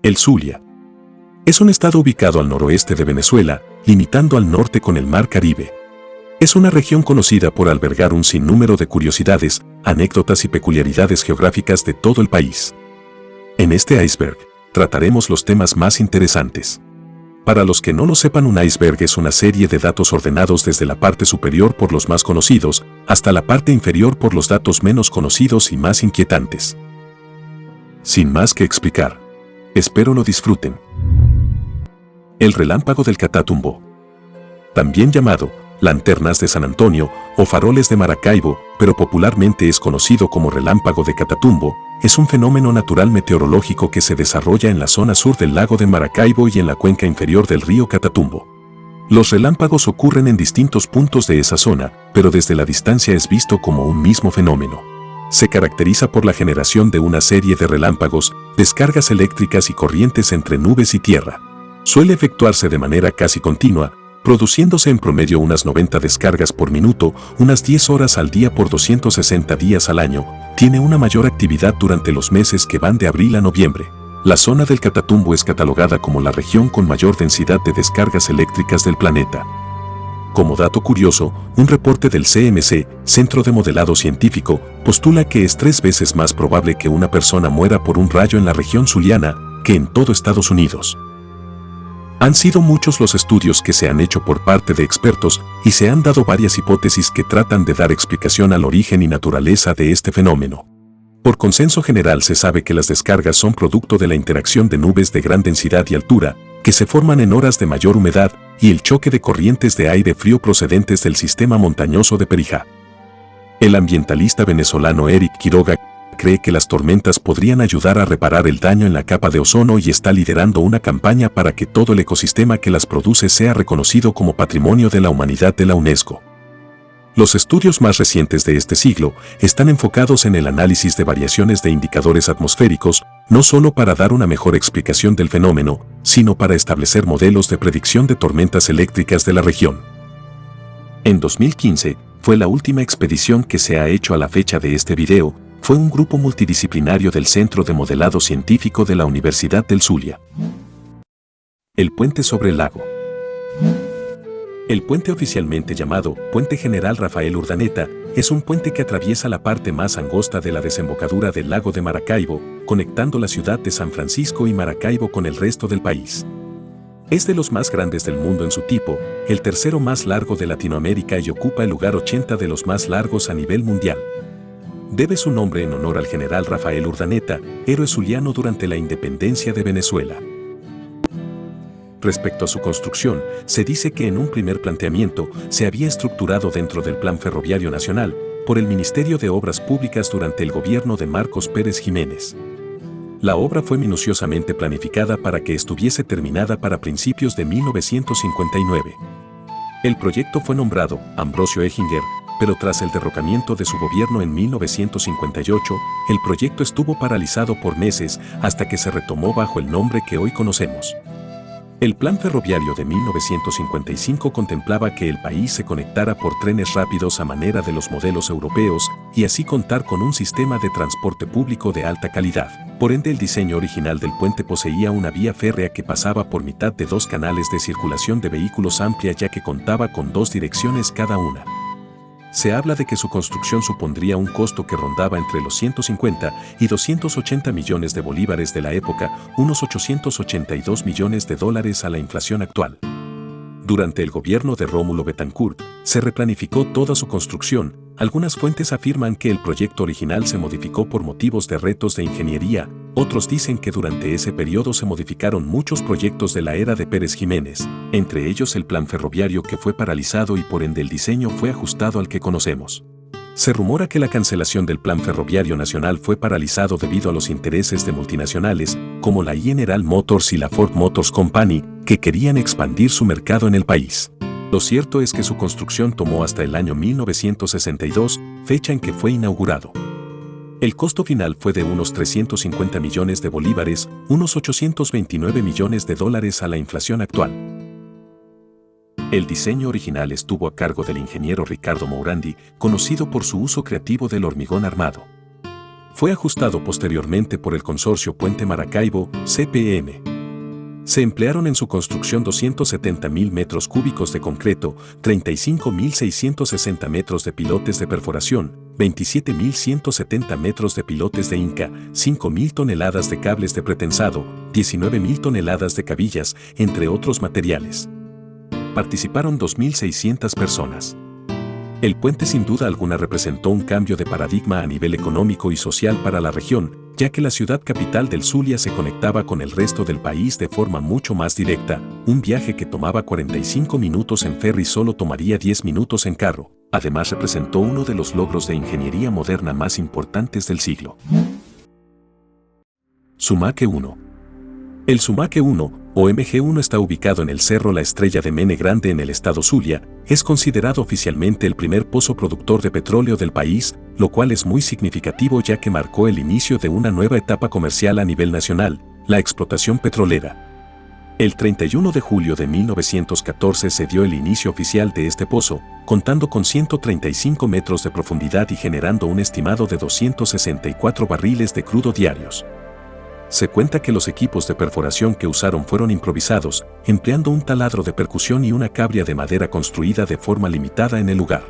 El Zulia. Es un estado ubicado al noroeste de Venezuela, limitando al norte con el Mar Caribe. Es una región conocida por albergar un sinnúmero de curiosidades, anécdotas y peculiaridades geográficas de todo el país. En este iceberg, trataremos los temas más interesantes. Para los que no lo sepan, un iceberg es una serie de datos ordenados desde la parte superior por los más conocidos, hasta la parte inferior por los datos menos conocidos y más inquietantes. Sin más que explicar, espero lo disfruten. El relámpago del Catatumbo. También llamado lanternas de San Antonio o faroles de Maracaibo, pero popularmente es conocido como relámpago de Catatumbo, es un fenómeno natural meteorológico que se desarrolla en la zona sur del lago de Maracaibo y en la cuenca inferior del río Catatumbo. Los relámpagos ocurren en distintos puntos de esa zona, pero desde la distancia es visto como un mismo fenómeno. Se caracteriza por la generación de una serie de relámpagos, descargas eléctricas y corrientes entre nubes y tierra. Suele efectuarse de manera casi continua, produciéndose en promedio unas 90 descargas por minuto, unas 10 horas al día por 260 días al año. Tiene una mayor actividad durante los meses que van de abril a noviembre. La zona del Catatumbo es catalogada como la región con mayor densidad de descargas eléctricas del planeta. Como dato curioso, un reporte del CMC, Centro de Modelado Científico, postula que es 3 veces más probable que una persona muera por un rayo en la región zuliana que en todo Estados Unidos. Han sido muchos los estudios que se han hecho por parte de expertos y se han dado varias hipótesis que tratan de dar explicación al origen y naturaleza de este fenómeno. Por consenso general se sabe que las descargas son producto de la interacción de nubes de gran densidad y altura, que se forman en horas de mayor humedad, y el choque de corrientes de aire frío procedentes del sistema montañoso de Perijá. El ambientalista venezolano Eric Quiroga cree que las tormentas podrían ayudar a reparar el daño en la capa de ozono y está liderando una campaña para que todo el ecosistema que las produce sea reconocido como Patrimonio de la Humanidad de la UNESCO. Los estudios más recientes de este siglo están enfocados en el análisis de variaciones de indicadores atmosféricos, no solo para dar una mejor explicación del fenómeno, sino para establecer modelos de predicción de tormentas eléctricas de la región. En 2015, fue la última expedición que se ha hecho a la fecha de este video. Fue un grupo multidisciplinario del Centro de Modelado Científico de la Universidad del Zulia. El puente sobre el lago. El puente, oficialmente llamado Puente General Rafael Urdaneta, es un puente que atraviesa la parte más angosta de la desembocadura del lago de Maracaibo, conectando la ciudad de San Francisco y Maracaibo con el resto del país. Es de los más grandes del mundo en su tipo, el tercero más largo de Latinoamérica y ocupa el lugar 80 de los más largos a nivel mundial. Debe su nombre en honor al general Rafael Urdaneta, héroe zuliano durante la independencia de Venezuela. Respecto a su construcción, se dice que en un primer planteamiento se había estructurado dentro del Plan Ferroviario Nacional por el Ministerio de Obras Públicas durante el gobierno de Marcos Pérez Jiménez. La obra fue minuciosamente planificada para que estuviese terminada para principios de 1959. El proyecto fue nombrado Ambrosio Eginger, pero tras el derrocamiento de su gobierno en 1958, el proyecto estuvo paralizado por meses hasta que se retomó bajo el nombre que hoy conocemos. El Plan Ferroviario de 1955 contemplaba que el país se conectara por trenes rápidos a manera de los modelos europeos y así contar con un sistema de transporte público de alta calidad. Por ende, el diseño original del puente poseía una vía férrea que pasaba por mitad de 2 canales de circulación de vehículos amplia, ya que contaba con 2 direcciones cada una. Se habla de que su construcción supondría un costo que rondaba entre los 150 y 280 millones de bolívares de la época, unos 882 millones de dólares a la inflación actual. Durante el gobierno de Rómulo Betancourt, se replanificó toda su construcción. Algunas fuentes afirman que el proyecto original se modificó por motivos de retos de ingeniería, otros dicen que durante ese periodo se modificaron muchos proyectos de la era de Pérez Jiménez, entre ellos el plan ferroviario, que fue paralizado y por ende el diseño fue ajustado al que conocemos. Se rumora que la cancelación del Plan Ferroviario Nacional fue paralizado debido a los intereses de multinacionales, como la General Motors y la Ford Motors Company, que querían expandir su mercado en el país. Lo cierto es que su construcción tomó hasta el año 1962, fecha en que fue inaugurado. El costo final fue de unos 350 millones de bolívares, unos 829 millones de dólares a la inflación actual. El diseño original estuvo a cargo del ingeniero Ricardo Mourandi, conocido por su uso creativo del hormigón armado. Fue ajustado posteriormente por el consorcio Puente Maracaibo, CPM. Se emplearon en su construcción 270.000 metros cúbicos de concreto, 35.660 metros de pilotes de perforación, 27.170 metros de pilotes de Inca, 5.000 toneladas de cables de pretensado, 19.000 toneladas de cabillas, entre otros materiales. Participaron 2.600 personas. El puente sin duda alguna representó un cambio de paradigma a nivel económico y social para la región, ya que la ciudad capital del Zulia se conectaba con el resto del país de forma mucho más directa. Un viaje que tomaba 45 minutos en ferry solo tomaría 10 minutos en carro. Además representó uno de los logros de ingeniería moderna más importantes del siglo. Sumaque 1. El Sumaque 1, o MG1, está ubicado en el Cerro La Estrella de Mene Grande en el estado Zulia. Es considerado oficialmente el primer pozo productor de petróleo del país, lo cual es muy significativo ya que marcó el inicio de una nueva etapa comercial a nivel nacional, la explotación petrolera. El 31 de julio de 1914 se dio el inicio oficial de este pozo, contando con 135 metros de profundidad y generando un estimado de 264 barriles de crudo diarios. Se cuenta que los equipos de perforación que usaron fueron improvisados, empleando un taladro de percusión y una cabria de madera construida de forma limitada en el lugar.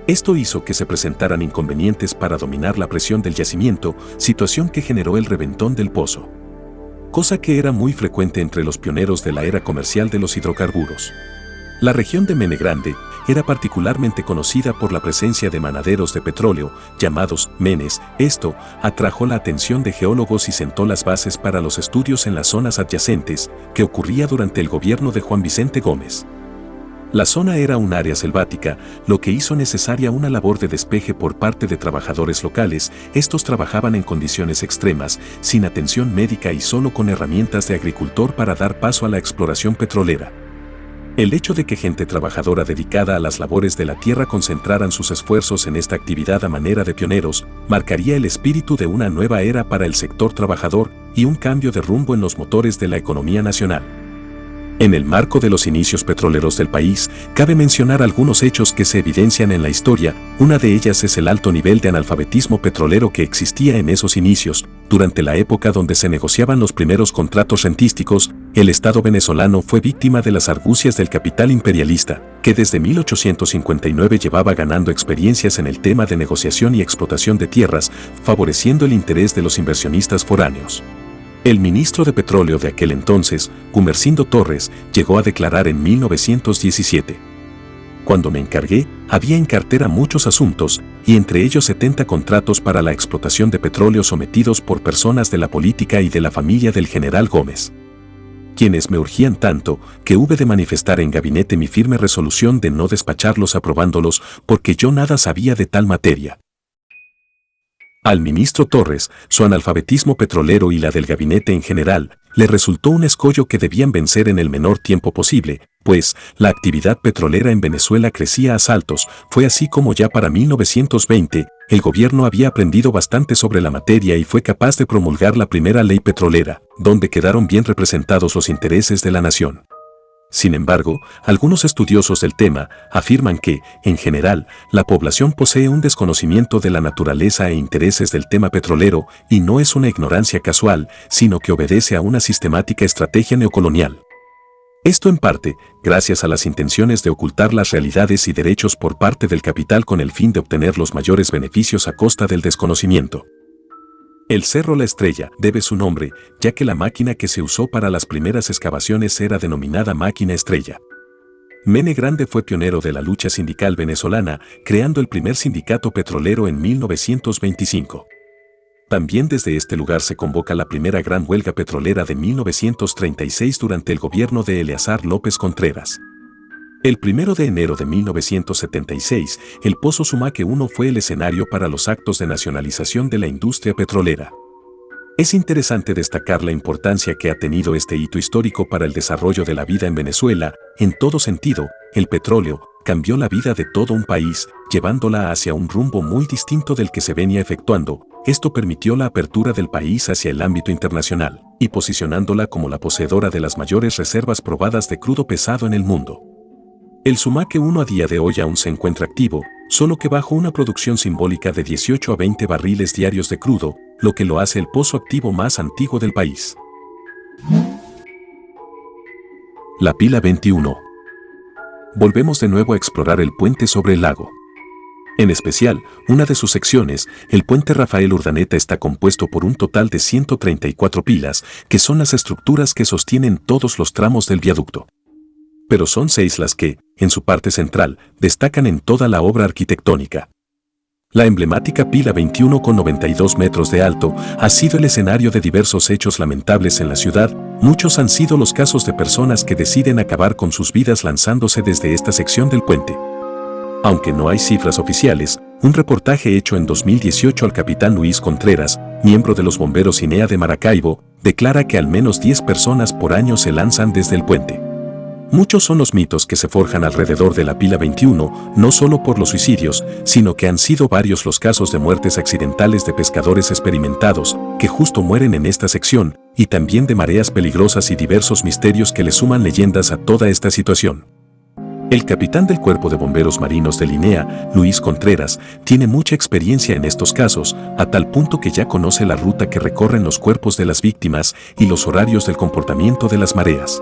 Esto hizo que se presentaran inconvenientes para dominar la presión del yacimiento, situación que generó el reventón del pozo. Cosa que era muy frecuente entre los pioneros de la era comercial de los hidrocarburos. La región de Mene Grande era particularmente conocida por la presencia de manaderos de petróleo, llamados menes. Esto atrajo la atención de geólogos y sentó las bases para los estudios en las zonas adyacentes, que ocurría durante el gobierno de Juan Vicente Gómez. La zona era un área selvática, lo que hizo necesaria una labor de despeje por parte de trabajadores locales. Estos trabajaban en condiciones extremas, sin atención médica y solo con herramientas de agricultor para dar paso a la exploración petrolera. El hecho de que gente trabajadora dedicada a las labores de la tierra concentraran sus esfuerzos en esta actividad a manera de pioneros, marcaría el espíritu de una nueva era para el sector trabajador y un cambio de rumbo en los motores de la economía nacional. En el marco de los inicios petroleros del país, cabe mencionar algunos hechos que se evidencian en la historia. Una de ellas es el alto nivel de analfabetismo petrolero que existía en esos inicios. Durante la época donde se negociaban los primeros contratos rentísticos, el Estado venezolano fue víctima de las argucias del capital imperialista, que desde 1859 llevaba ganando experiencias en el tema de negociación y explotación de tierras, favoreciendo el interés de los inversionistas foráneos. El ministro de Petróleo de aquel entonces, Gumersindo Torres, llegó a declarar en 1917: "Cuando me encargué, había en cartera muchos asuntos, y entre ellos 70 contratos para la explotación de petróleo sometidos por personas de la política y de la familia del general Gómez, quienes me urgían tanto que hube de manifestar en gabinete mi firme resolución de no despacharlos aprobándolos, porque yo nada sabía de tal materia". Al ministro Torres, su analfabetismo petrolero y la del gabinete en general, le resultó un escollo que debían vencer en el menor tiempo posible, pues la actividad petrolera en Venezuela crecía a saltos. Fue así como ya para 1920, el gobierno había aprendido bastante sobre la materia y fue capaz de promulgar la primera ley petrolera, donde quedaron bien representados los intereses de la nación. Sin embargo, algunos estudiosos del tema afirman que, en general, la población posee un desconocimiento de la naturaleza e intereses del tema petrolero, y no es una ignorancia casual, sino que obedece a una sistemática estrategia neocolonial. Esto en parte, gracias a las intenciones de ocultar las realidades y derechos por parte del capital con el fin de obtener los mayores beneficios a costa del desconocimiento. El Cerro La Estrella debe su nombre, ya que la máquina que se usó para las primeras excavaciones era denominada máquina estrella. Mene Grande fue pionero de la lucha sindical venezolana, creando el primer sindicato petrolero en 1925. También desde este lugar se convoca la primera gran huelga petrolera de 1936 durante el gobierno de Eleazar López Contreras. El 1 de enero de 1976, el Pozo Sumaque 1 fue el escenario para los actos de nacionalización de la industria petrolera. Es interesante destacar la importancia que ha tenido este hito histórico para el desarrollo de la vida en Venezuela. En todo sentido, el petróleo cambió la vida de todo un país, llevándola hacia un rumbo muy distinto del que se venía efectuando. Esto permitió la apertura del país hacia el ámbito internacional, y posicionándola como la poseedora de las mayores reservas probadas de crudo pesado en el mundo. El Sumaque 1 a día de hoy aún se encuentra activo, solo que bajo una producción simbólica de 18 a 20 barriles diarios de crudo, lo que lo hace el pozo activo más antiguo del país. La pila 21. Volvemos de nuevo a explorar el puente sobre el lago. En especial, una de sus secciones, el puente Rafael Urdaneta, está compuesto por un total de 134 pilas, que son las estructuras que sostienen todos los tramos del viaducto. Pero son 6 las que, en su parte central, destacan en toda la obra arquitectónica. La emblemática pila 21 con 92 metros de alto ha sido el escenario de diversos hechos lamentables en la ciudad. Muchos han sido los casos de personas que deciden acabar con sus vidas lanzándose desde esta sección del puente. Aunque no hay cifras oficiales, un reportaje hecho en 2018 al capitán Luis Contreras, miembro de los bomberos INEA de Maracaibo, declara que al menos 10 personas por año se lanzan desde el puente. Muchos son los mitos que se forjan alrededor de la pila 21, no solo por los suicidios, sino que han sido varios los casos de muertes accidentales de pescadores experimentados, que justo mueren en esta sección, y también de mareas peligrosas y diversos misterios que le suman leyendas a toda esta situación. El capitán del Cuerpo de Bomberos Marinos del INEA, Luis Contreras, tiene mucha experiencia en estos casos, a tal punto que ya conoce la ruta que recorren los cuerpos de las víctimas y los horarios del comportamiento de las mareas.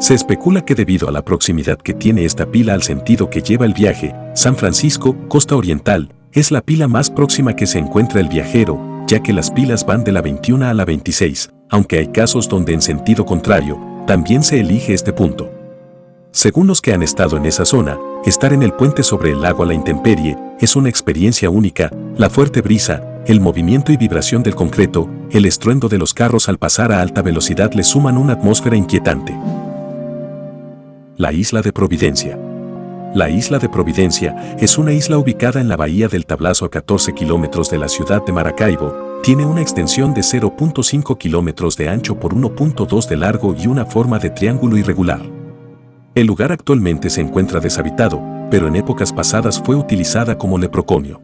Se especula que debido a la proximidad que tiene esta pila al sentido que lleva el viaje, San Francisco, Costa Oriental, es la pila más próxima que se encuentra el viajero, ya que las pilas van de la 21 a la 26, aunque hay casos donde en sentido contrario, también se elige este punto. Según los que han estado en esa zona, estar en el puente sobre el lago a la intemperie es una experiencia única. La fuerte brisa, el movimiento y vibración del concreto, el estruendo de los carros al pasar a alta velocidad le suman una atmósfera inquietante. La isla de Providencia. La isla de Providencia es una isla ubicada en la bahía del Tablazo a 14 kilómetros de la ciudad de Maracaibo. Tiene una extensión de 0.5 kilómetros de ancho por 1.2 de largo y una forma de triángulo irregular. El lugar actualmente se encuentra deshabitado, pero en épocas pasadas fue utilizada como leprocomio.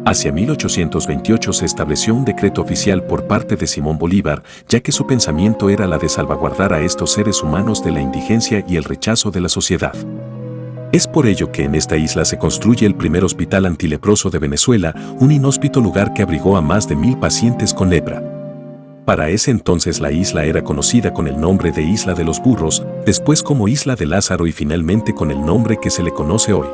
Hacia 1828 se estableció un decreto oficial por parte de Simón Bolívar, ya que su pensamiento era la de salvaguardar a estos seres humanos de la indigencia y el rechazo de la sociedad. Es por ello que en esta isla se construye el primer hospital antileproso de Venezuela, un inhóspito lugar que abrigó a más de 1000 pacientes con lepra. Para ese entonces la isla era conocida con el nombre de Isla de los Burros, después como Isla de Lázaro y finalmente con el nombre que se le conoce hoy.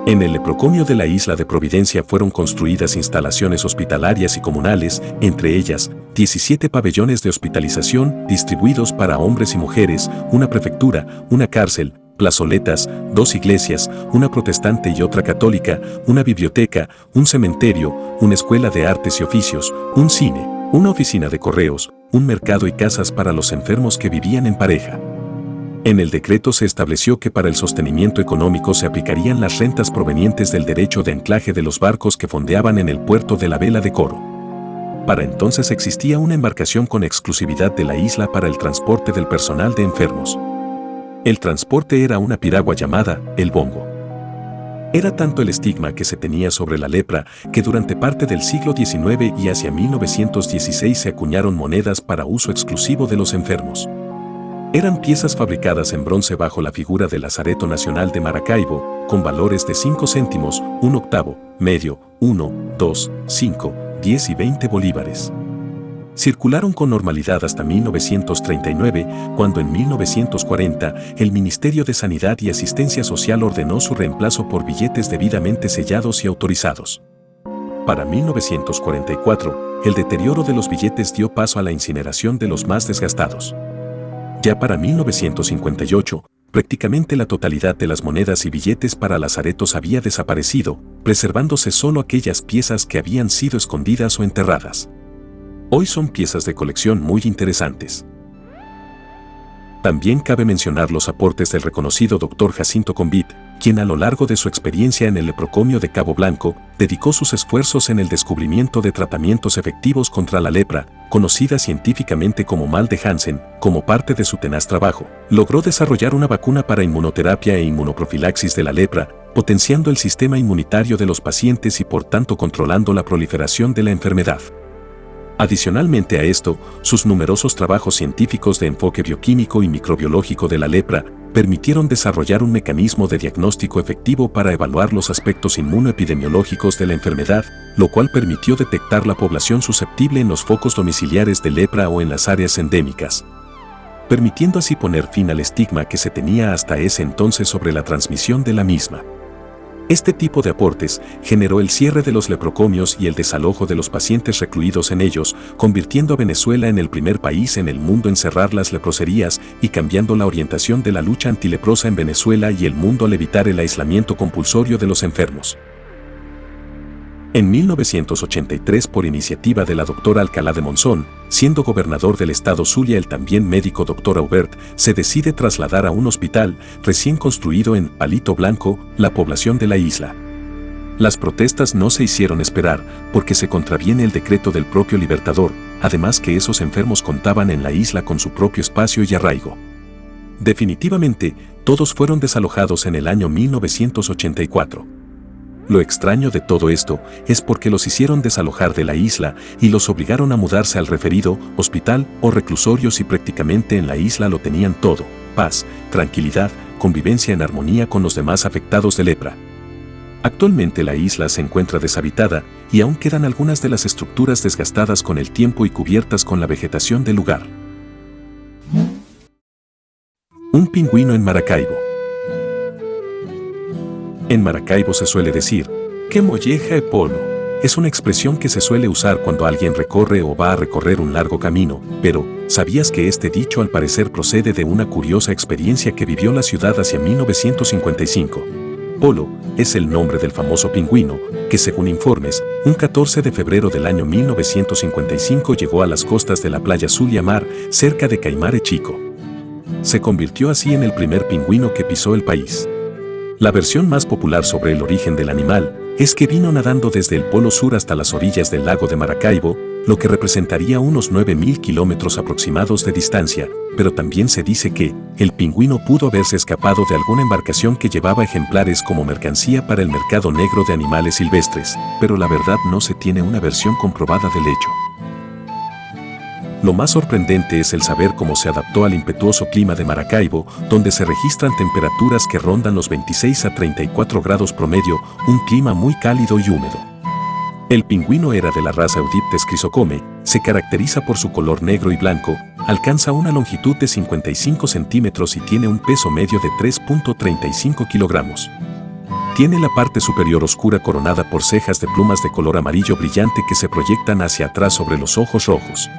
En el leprocomio de la isla de Providencia fueron construidas instalaciones hospitalarias y comunales, entre ellas 17 pabellones de hospitalización distribuidos para hombres y mujeres, una prefectura, una cárcel, plazoletas, 2 iglesias, una protestante y otra católica, una biblioteca, un cementerio, una escuela de artes y oficios, un cine, una oficina de correos, un mercado y casas para los enfermos que vivían en pareja. En el decreto se estableció que para el sostenimiento económico se aplicarían las rentas provenientes del derecho de anclaje de los barcos que fondeaban en el puerto de la Vela de Coro. Para entonces existía una embarcación con exclusividad de la isla para el transporte del personal de enfermos. El transporte era una piragua llamada el Bongo. Era tanto el estigma que se tenía sobre la lepra que durante parte del siglo XIX y hacia 1916 se acuñaron monedas para uso exclusivo de los enfermos. Eran piezas fabricadas en bronce bajo la figura del Lazareto Nacional de Maracaibo, con valores de 5 céntimos, 1 octavo, medio, 1, 2, 5, 10 y 20 bolívares. Circularon con normalidad hasta 1939, cuando en 1940 el Ministerio de Sanidad y Asistencia Social ordenó su reemplazo por billetes debidamente sellados y autorizados. Para 1944, el deterioro de los billetes dio paso a la incineración de los más desgastados. Ya para 1958, prácticamente la totalidad de las monedas y billetes para lazaretos había desaparecido, preservándose solo aquellas piezas que habían sido escondidas o enterradas. Hoy son piezas de colección muy interesantes. También cabe mencionar los aportes del reconocido Dr. Jacinto Convit, quien a lo largo de su experiencia en el leprocomio de Cabo Blanco, dedicó sus esfuerzos en el descubrimiento de tratamientos efectivos contra la lepra, conocida científicamente como mal de Hansen. Como parte de su tenaz trabajo, logró desarrollar una vacuna para inmunoterapia e inmunoprofilaxis de la lepra, potenciando el sistema inmunitario de los pacientes y por tanto controlando la proliferación de la enfermedad. Adicionalmente a esto, sus numerosos trabajos científicos de enfoque bioquímico y microbiológico de la lepra permitieron desarrollar un mecanismo de diagnóstico efectivo para evaluar los aspectos inmunoepidemiológicos de la enfermedad, lo cual permitió detectar la población susceptible en los focos domiciliares de lepra o en las áreas endémicas, permitiendo así poner fin al estigma que se tenía hasta ese entonces sobre la transmisión de la misma. Este tipo de aportes generó el cierre de los leprocomios y el desalojo de los pacientes recluidos en ellos, convirtiendo a Venezuela en el primer país en el mundo en cerrar las leproserías y cambiando la orientación de la lucha antileprosa en Venezuela y el mundo al evitar el aislamiento compulsorio de los enfermos. En 1983, por iniciativa de la doctora Alcalá de Monzón, siendo gobernador del estado Zulia el también médico Dr. Aubert, se decide trasladar a un hospital recién construido en Palito Blanco, la población de la isla. Las protestas no se hicieron esperar, porque se contraviene el decreto del propio Libertador, además que esos enfermos contaban en la isla con su propio espacio y arraigo. Definitivamente, todos fueron desalojados en el año 1984. Lo extraño de todo esto es porque los hicieron desalojar de la isla y los obligaron a mudarse al referido hospital o reclusorio si prácticamente en la isla lo tenían todo: paz, tranquilidad, convivencia en armonía con los demás afectados de lepra. Actualmente la isla se encuentra deshabitada y aún quedan algunas de las estructuras desgastadas con el tiempo y cubiertas con la vegetación del lugar. Un pingüino en Maracaibo. En Maracaibo se suele decir, «¿Qué molleja e polo?». Es una expresión que se suele usar cuando alguien recorre o va a recorrer un largo camino, pero ¿sabías que este dicho al parecer procede de una curiosa experiencia que vivió la ciudad hacia 1955? Polo es el nombre del famoso pingüino, que según informes, un 14 de febrero del año 1955 llegó a las costas de la playa Zulia Mar, cerca de Caimare Chico. Se convirtió así en el primer pingüino que pisó el país. La versión más popular sobre el origen del animal es que vino nadando desde el Polo Sur hasta las orillas del lago de Maracaibo, lo que representaría unos 9.000 kilómetros aproximados de distancia, pero también se dice que el pingüino pudo haberse escapado de alguna embarcación que llevaba ejemplares como mercancía para el mercado negro de animales silvestres, pero la verdad no se tiene una versión comprobada del hecho. Lo más sorprendente es el saber cómo se adaptó al impetuoso clima de Maracaibo, donde se registran temperaturas que rondan los 26 a 34 grados promedio, un clima muy cálido y húmedo. El pingüino era de la raza Eudiptes chrysocome, se caracteriza por su color negro y blanco, alcanza una longitud de 55 centímetros y tiene un peso medio de 3.35 kilogramos. Tiene la parte superior oscura coronada por cejas de plumas de color amarillo brillante que se proyectan hacia atrás sobre los ojos rojos.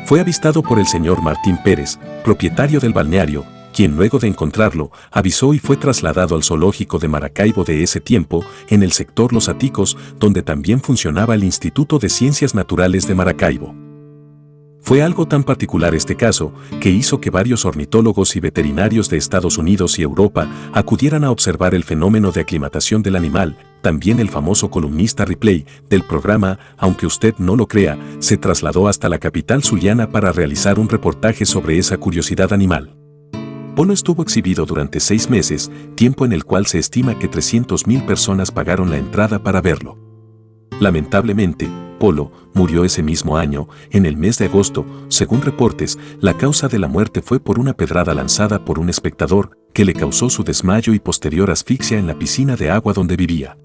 Fue avistado por el señor Martín Pérez, propietario del balneario, quien luego de encontrarlo, avisó y fue trasladado al zoológico de Maracaibo de ese tiempo, en el sector Los Aticos, donde también funcionaba el Instituto de Ciencias Naturales de Maracaibo. Fue algo tan particular este caso, que hizo que varios ornitólogos y veterinarios de Estados Unidos y Europa acudieran a observar el fenómeno de aclimatación del animal. También el famoso columnista Ripley, del programa Aunque usted no lo crea, se trasladó hasta la capital zuliana para realizar un reportaje sobre esa curiosidad animal. Polo estuvo exhibido durante 6 meses, tiempo en el cual se estima que 300.000 personas pagaron la entrada para verlo. Lamentablemente, Polo murió ese mismo año, en el mes de agosto. Según reportes, la causa de la muerte fue por una pedrada lanzada por un espectador, que le causó su desmayo y posterior asfixia en la piscina de agua donde vivía.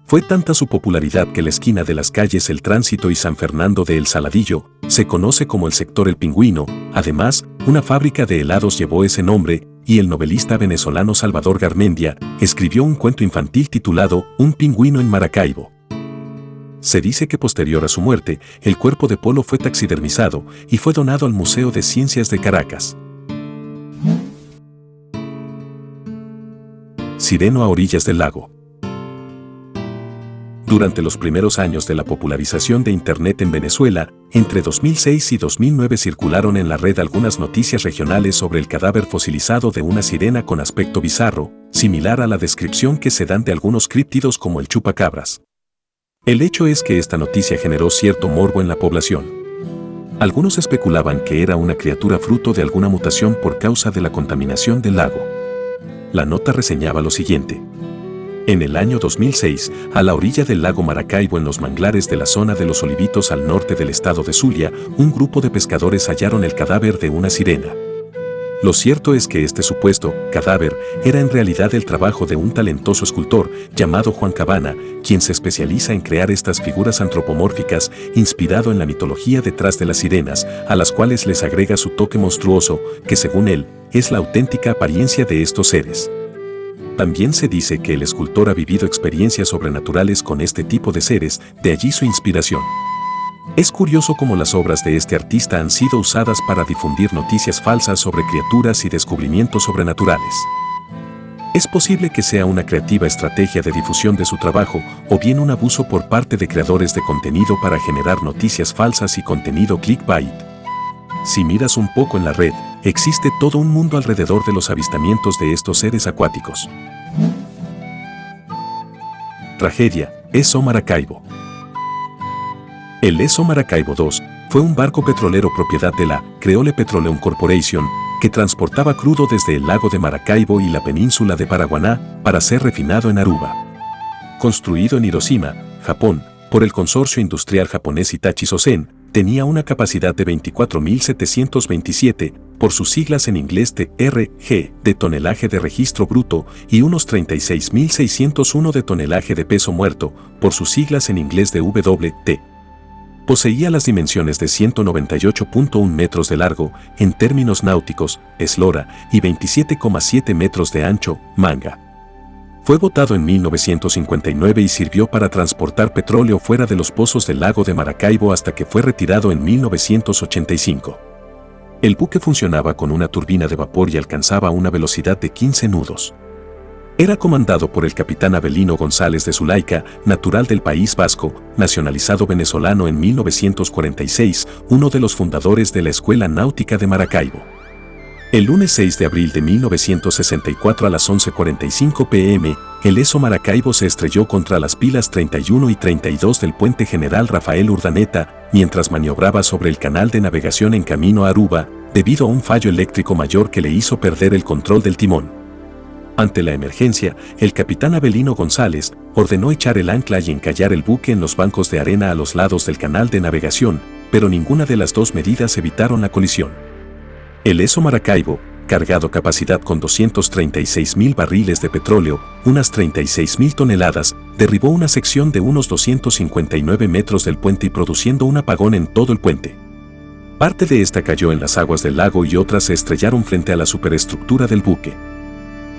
Fue tanta su popularidad que la esquina de las calles El Tránsito y San Fernando de El Saladillo se conoce como el sector El Pingüino. Además, una fábrica de helados llevó ese nombre, y el novelista venezolano Salvador Garmendia escribió un cuento infantil titulado Un pingüino en Maracaibo. Se dice que posterior a su muerte, el cuerpo de Polo fue taxidermizado y fue donado al Museo de Ciencias de Caracas. Sireno a orillas del lago. Durante los primeros años de la popularización de Internet en Venezuela, entre 2006 y 2009 circularon en la red algunas noticias regionales sobre el cadáver fosilizado de una sirena con aspecto bizarro, similar a la descripción que se dan de algunos críptidos como el chupacabras. El hecho es que esta noticia generó cierto morbo en la población. Algunos especulaban que era una criatura fruto de alguna mutación por causa de la contaminación del lago. La nota reseñaba lo siguiente. En el año 2006, a la orilla del lago Maracaibo en los manglares de la zona de Los Olivitos al norte del estado de Zulia, un grupo de pescadores hallaron el cadáver de una sirena. Lo cierto es que este supuesto cadáver era en realidad el trabajo de un talentoso escultor llamado Juan Cabana, quien se especializa en crear estas figuras antropomórficas inspirado en la mitología detrás de las sirenas, a las cuales les agrega su toque monstruoso, que según él, es la auténtica apariencia de estos seres. También se dice que el escultor ha vivido experiencias sobrenaturales con este tipo de seres, de allí su inspiración. Es curioso cómo las obras de este artista han sido usadas para difundir noticias falsas sobre criaturas y descubrimientos sobrenaturales. Es posible que sea una creativa estrategia de difusión de su trabajo o bien un abuso por parte de creadores de contenido para generar noticias falsas y contenido clickbait. Si miras un poco en la red, existe todo un mundo alrededor de los avistamientos de estos seres acuáticos. Tragedia, ESO Maracaibo. El ESO Maracaibo II fue un barco petrolero propiedad de la Creole Petroleum Corporation que transportaba crudo desde el lago de Maracaibo y la península de Paraguaná para ser refinado en Aruba. Construido en Hiroshima, Japón, por el consorcio industrial japonés Hitachi Zosen, tenía una capacidad de 24.727, por sus siglas en inglés TRG, de tonelaje de registro bruto, y unos 36.601 de tonelaje de peso muerto, por sus siglas en inglés de WT. Poseía las dimensiones de 198.1 metros de largo, en términos náuticos, eslora, y 27,7 metros de ancho, manga. Fue botado en 1959 y sirvió para transportar petróleo fuera de los pozos del lago de Maracaibo hasta que fue retirado en 1985. El buque funcionaba con una turbina de vapor y alcanzaba una velocidad de 15 nudos. Era comandado por el capitán Avelino González de Zulaika, natural del País Vasco, nacionalizado venezolano en 1946, uno de los fundadores de la Escuela Náutica de Maracaibo. El lunes 6 de abril de 1964 a las 11:45 p.m., el ESO Maracaibo se estrelló contra las pilas 31 y 32 del puente General Rafael Urdaneta, mientras maniobraba sobre el canal de navegación en camino a Aruba, debido a un fallo eléctrico mayor que le hizo perder el control del timón. Ante la emergencia, el capitán Avelino González ordenó echar el ancla y encallar el buque en los bancos de arena a los lados del canal de navegación, pero ninguna de las dos medidas evitaron la colisión. El ESO Maracaibo, cargado capacidad con 236.000 barriles de petróleo, unas 36.000 toneladas, derribó una sección de unos 259 metros del puente y produciendo un apagón en todo el puente. Parte de esta cayó en las aguas del lago y otras se estrellaron frente a la superestructura del buque.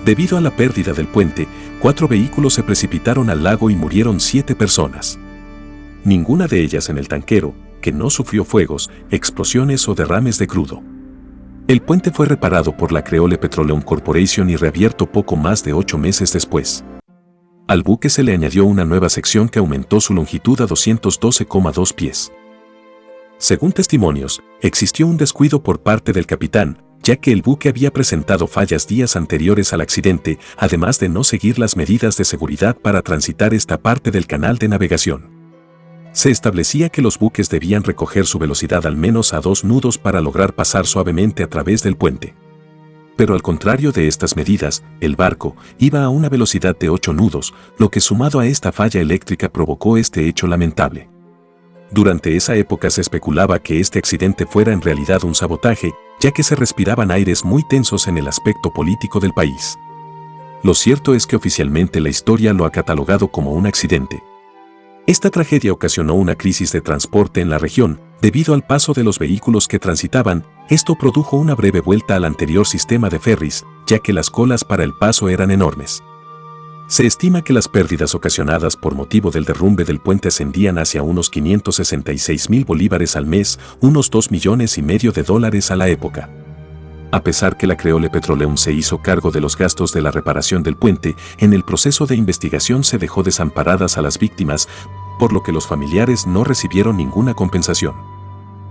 Debido a la pérdida del puente, 4 vehículos se precipitaron al lago y murieron 7 personas. Ninguna de ellas en el tanquero, que no sufrió fuegos, explosiones o derrames de crudo. El puente fue reparado por la Creole Petroleum Corporation y reabierto poco más de 8 meses después. Al buque se le añadió una nueva sección que aumentó su longitud a 212,2 pies. Según testimonios, existió un descuido por parte del capitán, ya que el buque había presentado fallas días anteriores al accidente, además de no seguir las medidas de seguridad para transitar esta parte del canal de navegación. Se establecía que los buques debían recoger su velocidad al menos a 2 nudos para lograr pasar suavemente a través del puente. Pero al contrario de estas medidas, el barco iba a una velocidad de 8 nudos, lo que sumado a esta falla eléctrica provocó este hecho lamentable. Durante esa época se especulaba que este accidente fuera en realidad un sabotaje, ya que se respiraban aires muy tensos en el aspecto político del país. Lo cierto es que oficialmente la historia lo ha catalogado como un accidente. Esta tragedia ocasionó una crisis de transporte en la región, debido al paso de los vehículos que transitaban. Esto produjo una breve vuelta al anterior sistema de ferries, ya que las colas para el paso eran enormes. Se estima que las pérdidas ocasionadas por motivo del derrumbe del puente ascendían hacia unos 566.000 bolívares al mes, unos $2,5 millones a la época. A pesar que la Creole Petroleum se hizo cargo de los gastos de la reparación del puente, en el proceso de investigación se dejó desamparadas a las víctimas, por lo que los familiares no recibieron ninguna compensación.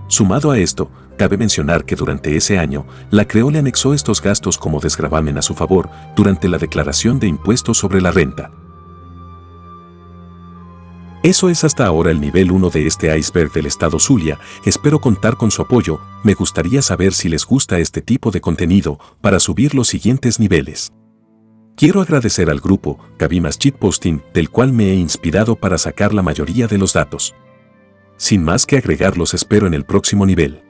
Sumado a esto, cabe mencionar que durante ese año, la Creole anexó estos gastos como desgravamen a su favor durante la declaración de impuestos sobre la renta. Eso es hasta ahora el nivel 1 de este iceberg del estado Zulia. Espero contar con su apoyo. Me gustaría saber si les gusta este tipo de contenido para subir los siguientes niveles. Quiero agradecer al grupo Kaby Masjid Posting, del cual me he inspirado para sacar la mayoría de los datos. Sin más que agregar, los espero en el próximo nivel.